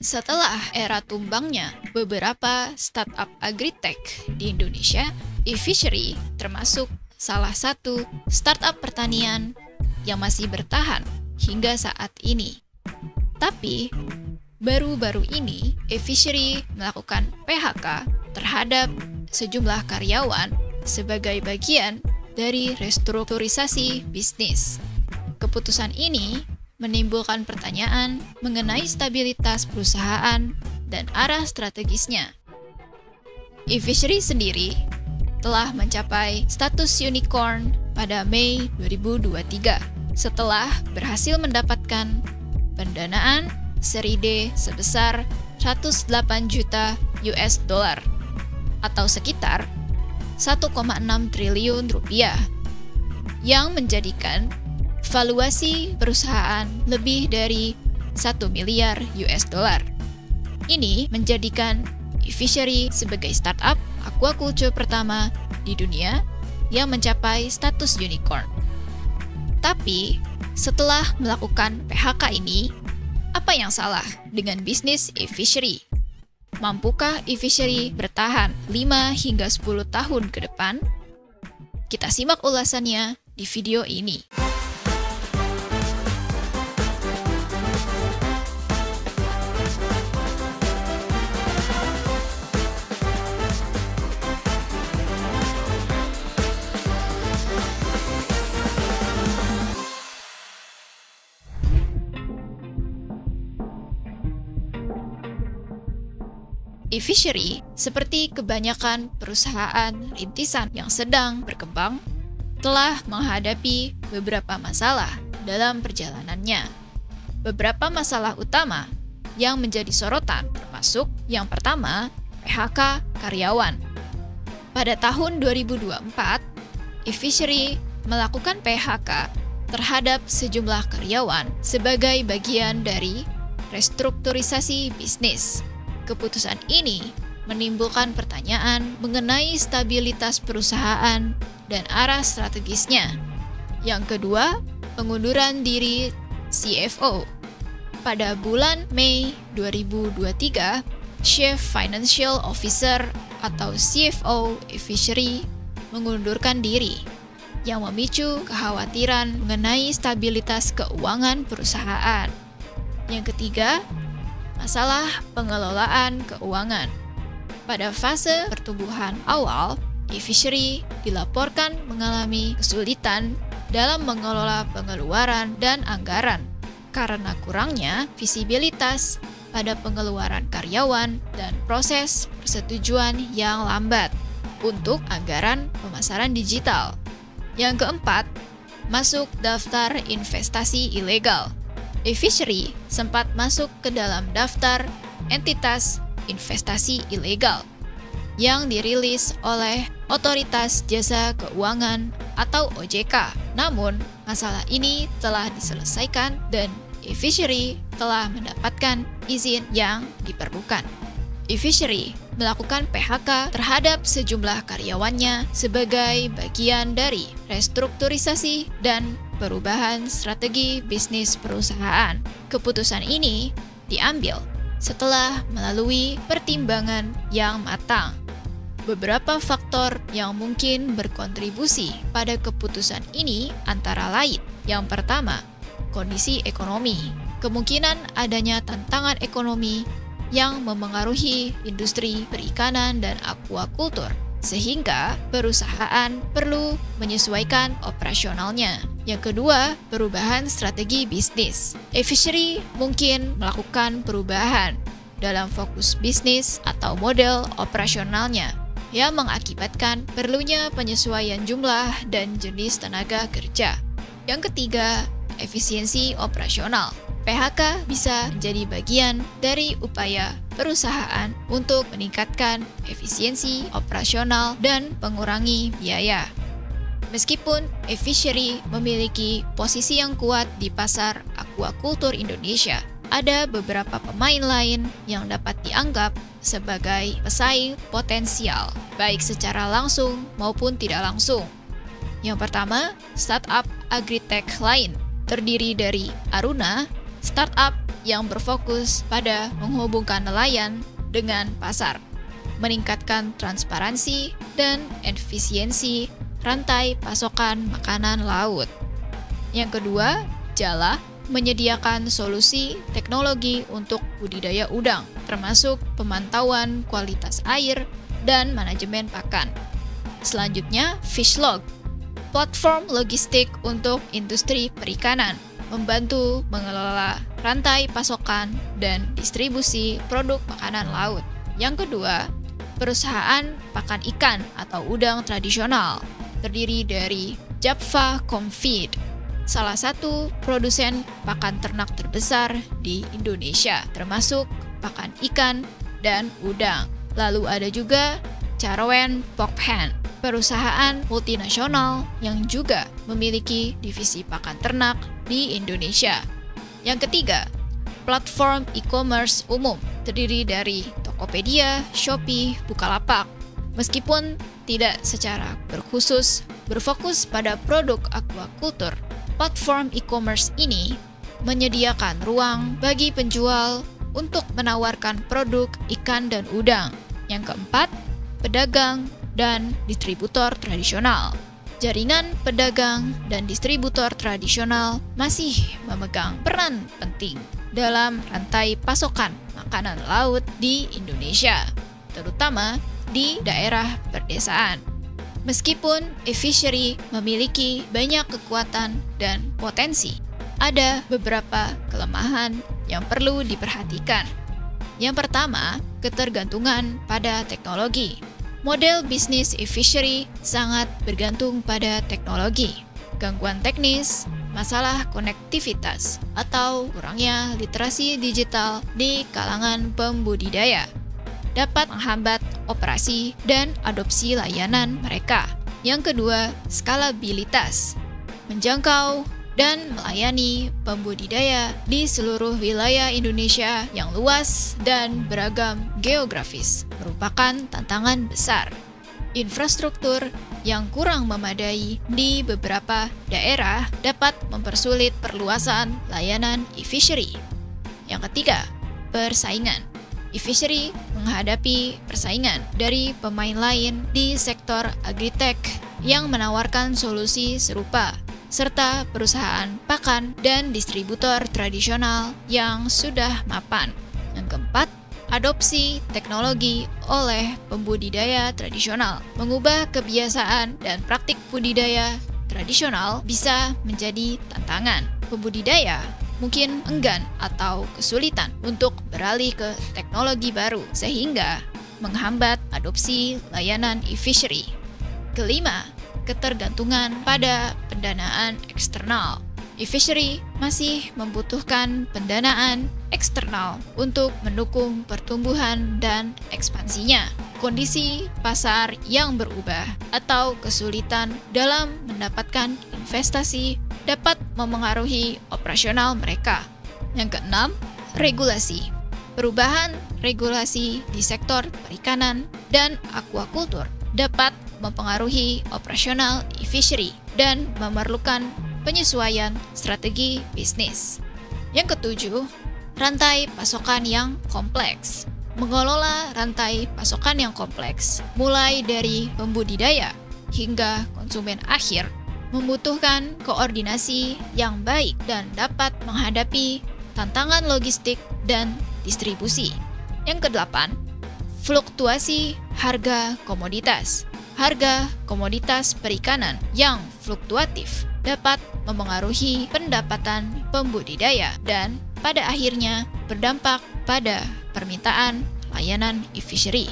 Setelah era tumbangnya beberapa startup agritech di Indonesia, eFishery termasuk salah satu startup pertanian yang masih bertahan hingga saat ini. Tapi, baru-baru ini eFishery melakukan PHK terhadap sejumlah karyawan sebagai bagian dari restrukturisasi bisnis. Keputusan ini menimbulkan pertanyaan mengenai stabilitas perusahaan dan arah strategisnya. eFishery sendiri telah mencapai status unicorn pada Mei 2023 setelah berhasil mendapatkan pendanaan seri D sebesar 108 juta US dollar atau sekitar 1,6 triliun rupiah yang menjadikan valuasi perusahaan lebih dari 1 miliar US dollar. Ini menjadikan eFishery sebagai startup aquaculture pertama di dunia yang mencapai status unicorn. Tapi, setelah melakukan PHK ini, apa yang salah dengan bisnis eFishery? Mampukah eFishery bertahan 5 hingga 10 tahun ke depan? Kita simak ulasannya di video ini. eFishery, seperti kebanyakan perusahaan rintisan yang sedang berkembang, telah menghadapi beberapa masalah dalam perjalanannya. Beberapa masalah utama yang menjadi sorotan termasuk yang pertama, PHK karyawan. Pada tahun 2024, eFishery melakukan PHK terhadap sejumlah karyawan sebagai bagian dari restrukturisasi bisnis. Keputusan ini menimbulkan pertanyaan mengenai stabilitas perusahaan dan arah strategisnya. Yang kedua, pengunduran diri CFO. Pada bulan Mei 2023, Chief Financial Officer atau CFO eFishery mengundurkan diri, yang memicu kekhawatiran mengenai stabilitas keuangan perusahaan. Yang ketiga, masalah pengelolaan keuangan. Pada fase pertumbuhan awal, eFishery dilaporkan mengalami kesulitan dalam mengelola pengeluaran dan anggaran karena kurangnya visibilitas pada pengeluaran karyawan dan proses persetujuan yang lambat untuk anggaran pemasaran digital. Yang keempat, masuk daftar investasi ilegal. eFishery sempat masuk ke dalam daftar entitas investasi ilegal yang dirilis oleh Otoritas Jasa Keuangan atau OJK. Namun, masalah ini telah diselesaikan dan eFishery telah mendapatkan izin yang diperlukan. eFishery melakukan PHK terhadap sejumlah karyawannya sebagai bagian dari restrukturisasi dan perubahan strategi bisnis perusahaan. Keputusan ini diambil setelah melalui pertimbangan yang matang. Beberapa faktor yang mungkin berkontribusi pada keputusan ini antara lain. Yang pertama, kondisi ekonomi. Kemungkinan adanya tantangan ekonomi yang memengaruhi industri perikanan dan aquaculture, sehingga perusahaan perlu menyesuaikan operasionalnya. Yang kedua, perubahan strategi bisnis. eFishery mungkin melakukan perubahan dalam fokus bisnis atau model operasionalnya yang mengakibatkan perlunya penyesuaian jumlah dan jenis tenaga kerja. Yang ketiga, efisiensi operasional. PHK bisa menjadi bagian dari upaya perusahaan untuk meningkatkan efisiensi operasional dan mengurangi biaya. Meskipun eFishery memiliki posisi yang kuat di pasar aquaculture Indonesia, ada beberapa pemain lain yang dapat dianggap sebagai pesaing potensial, baik secara langsung maupun tidak langsung. Yang pertama, startup agritech lain. terdiri dari Aruna, startup yang berfokus pada menghubungkan nelayan dengan pasar, meningkatkan transparansi dan efisiensi rantai pasokan makanan laut. Yang kedua, Jala menyediakan solusi teknologi untuk budidaya udang, termasuk pemantauan kualitas air dan manajemen pakan. Selanjutnya, Fishlog, platform logistik untuk industri perikanan, membantu mengelola rantai pasokan dan distribusi produk makanan laut. Yang kedua, perusahaan pakan ikan atau udang tradisional, terdiri dari Japfa Comfeed, salah satu produsen pakan ternak terbesar di Indonesia, termasuk pakan ikan dan udang. Lalu ada juga Carwen Pokphand, perusahaan multinasional yang juga memiliki divisi pakan ternak di Indonesia. Yang ketiga, platform e-commerce umum, terdiri dari Tokopedia, Shopee, Bukalapak. Meskipun tidak secara berkhusus berfokus pada produk aquaculture, platform e-commerce ini menyediakan ruang bagi penjual untuk menawarkan produk ikan dan udang. Yang keempat, pedagang dan distributor tradisional. Jaringan pedagang dan distributor tradisional masih memegang peran penting dalam rantai pasokan makanan laut di Indonesia, terutama di daerah perdesaan. Meskipun e-fishery memiliki banyak kekuatan dan potensi, ada beberapa kelemahan yang perlu diperhatikan. Yang pertama, ketergantungan pada teknologi. Model bisnis e-fishery sangat bergantung pada teknologi. Gangguan teknis, masalah konektivitas, atau kurangnya literasi digital di kalangan pembudidaya dapat menghambat operasi dan adopsi layanan mereka. Yang kedua, skalabilitas. Menjangkau dan melayani pembudidaya di seluruh wilayah Indonesia yang luas dan beragam geografis merupakan tantangan besar. Infrastruktur yang kurang memadai di beberapa daerah dapat mempersulit perluasan layanan e-fishery. Yang ketiga, persaingan. E-fishery menghadapi persaingan dari pemain lain di sektor agritech yang menawarkan solusi serupa, serta perusahaan pakan dan distributor tradisional yang sudah mapan. Yang keempat, adopsi teknologi oleh pembudidaya tradisional. Mengubah kebiasaan dan praktik budidaya tradisional bisa menjadi tantangan. Pembudidaya mungkin enggan atau kesulitan untuk beralih ke teknologi baru, sehingga menghambat adopsi layanan e-fishery. Kelima, ketergantungan pada pendanaan eksternal. E-fishery masih membutuhkan pendanaan eksternal untuk mendukung pertumbuhan dan ekspansinya. Kondisi pasar yang berubah atau kesulitan dalam mendapatkan investasi dapat memengaruhi operasional mereka. Yang keenam, regulasi. Perubahan regulasi di sektor perikanan dan aquaculture dapat mempengaruhi operasional e-fishery dan memerlukan penyesuaian strategi bisnis. Yang ketujuh, rantai pasokan yang kompleks. Mengelola rantai pasokan yang kompleks, mulai dari pembudidaya hingga konsumen akhir, membutuhkan koordinasi yang baik dan dapat menghadapi tantangan logistik dan distribusi. Yang kedelapan, fluktuasi harga komoditas. Harga komoditas perikanan yang fluktuatif dapat memengaruhi pendapatan pembudidaya dan pada akhirnya berdampak pada permintaan layanan e-fishery.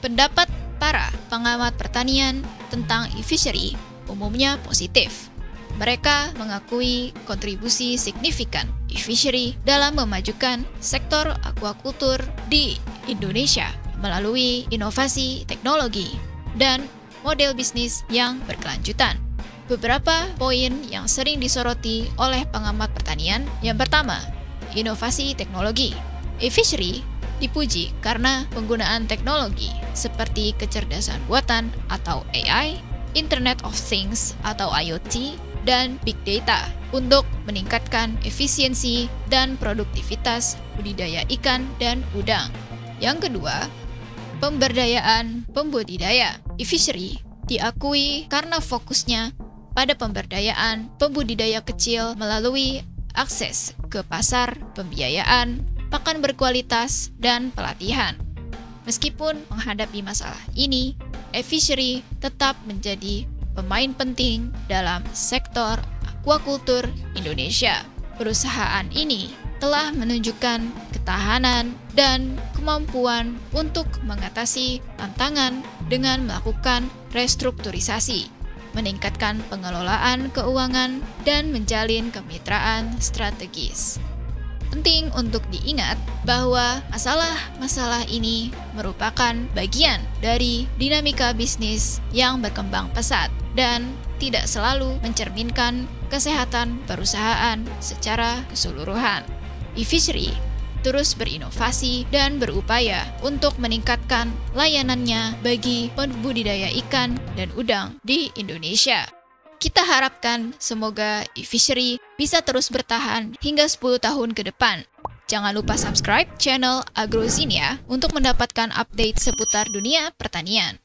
Pendapat para pengamat pertanian tentang e-fishery umumnya positif. Mereka mengakui kontribusi signifikan e-fishery dalam memajukan sektor aquaculture di Indonesia melalui inovasi teknologi dan model bisnis yang berkelanjutan. Beberapa poin yang sering disoroti oleh pengamat pertanian. Yang pertama, inovasi teknologi. E-fishery dipuji karena penggunaan teknologi seperti kecerdasan buatan atau AI, Internet of Things atau IoT, dan big data untuk meningkatkan efisiensi dan produktivitas budidaya ikan dan udang. Yang kedua, pemberdayaan pembudidaya. E-fishery diakui karena fokusnya pada pemberdayaan pembudidaya kecil melalui akses ke pasar, pembiayaan, pakan berkualitas, dan pelatihan. Meskipun menghadapi masalah ini, e-fishery tetap menjadi pemain penting dalam sektor aquaculture Indonesia. Perusahaan ini telah menunjukkan ketahanan dan kemampuan untuk mengatasi tantangan dengan melakukan restrukturisasi, meningkatkan pengelolaan keuangan, dan menjalin kemitraan strategis. Penting untuk diingat bahwa masalah-masalah ini merupakan bagian dari dinamika bisnis yang berkembang pesat dan tidak selalu mencerminkan kesehatan perusahaan secara keseluruhan. E-fishery terus berinovasi dan berupaya untuk meningkatkan layanannya bagi pembudidaya ikan dan udang di Indonesia. Kita harapkan semoga e-fishery bisa terus bertahan hingga 10 tahun ke depan. Jangan lupa subscribe channel AgroZine ya untuk mendapatkan update seputar dunia pertanian.